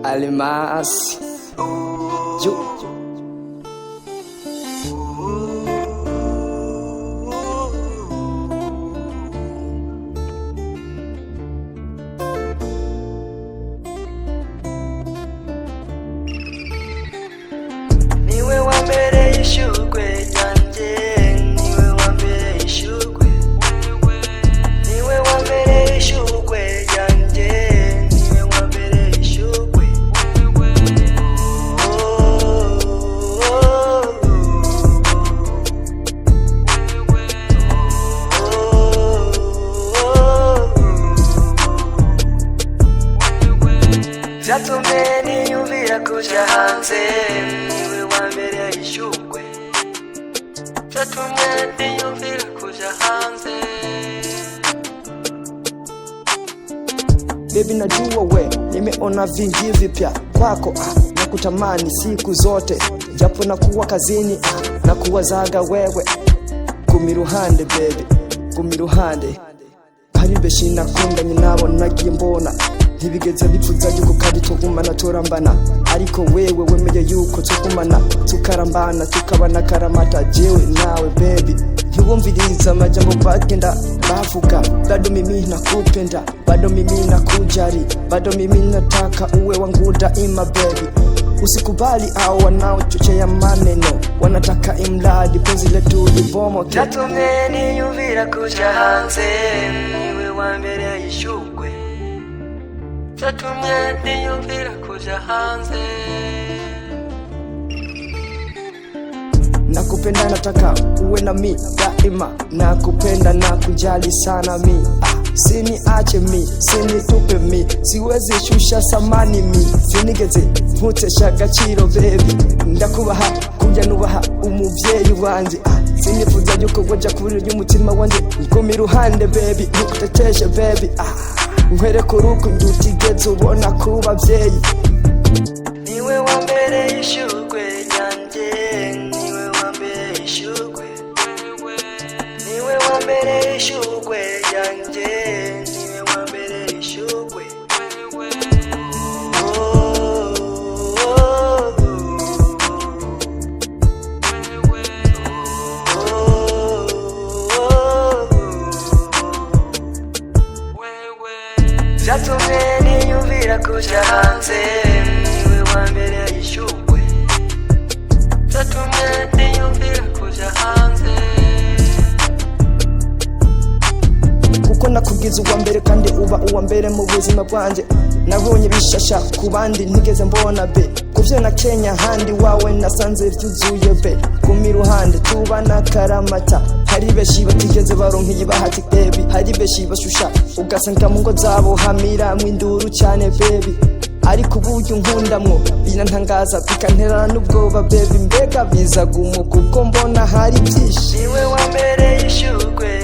Almas niwe wa mbere ishurwe ryanjye, niwe wa mbere ishurwe, niwe wa mbere ishurwe ryanjye, niwe wa mbere ishurwe. Vyatumye niyumvira kuja hanze, niwe wa mbere ishurwe. Vyatumye niyumvira kuja hanze. Baby najua we, nimeona vingi vipya kwako na kutamani siku zote, japo nakuwa kazini na kuwazaga wewe. Kumiruhande baby, kumiruhande hari beshi nakundanye nabo nagiye mbona ntibigeze bipfuza yuko kandi tugumana turambana, ariko wewe wemeye yuko tugumana tukarambana tukabana karamata jewe nawe baby. Ntiwumviriza amajambo bagenda bavuga, bado mimi nakupenda, bado mimi nakujali, bado mimi nataka uwe wangu daima baby. Usikubali au wanaochochea maneno, wanataka imradi penzi letu libomoke. Vyatumye niyumvira kuja hanze, niwe wa mbere ishurwe. Vyatumye niyumvira kuja hanze. Nakupenda nataka uwe na mi daima, nakupenda na kujali sana mi. Siniache mi, sinitupe mi, siwezi shusha samani mi, sinigeze mputesha agaciro baby. Ndakubaha kujya nubaha umuvyeyi wanje, sinifuza yuko woja kuri y'umutima wanje. Kumiruhande baby, ntukuteteshe baby, nkwereka urukundo utigeze ubona ku bavyeyi. Niwe wa mbere ishurwe ryanjye, niwe wa mbere ishurwe, niwe wa mbere ishurwe ryanjye, niwe wa mbere ishurwe. Vyatumye niyumvira kuja hanze, niwe wa mbere ishurwe. Vyatumye niyumvira kuja hanze. Kuko nakugize uwa mbere kandi uba uwa mbere mu buzima bwanje. Nabonye bishasha ku bandi ntigeze mbona be, kuvyo na Kenya handi wawe nasanze vyuzuye be. Kumiruhande tubana karamata, hari beshi batigeze baronkiye bahati baby, hari beshi bashusha ugasanga mu ngo zabo hamira mwinduru cyane baby. Ariko uburyo nkundamwo binantangaza bikanterana n'ubwoba baby, mbega biza gumu kuko mbona hari byinshi. Niwe wa mbere ishurwe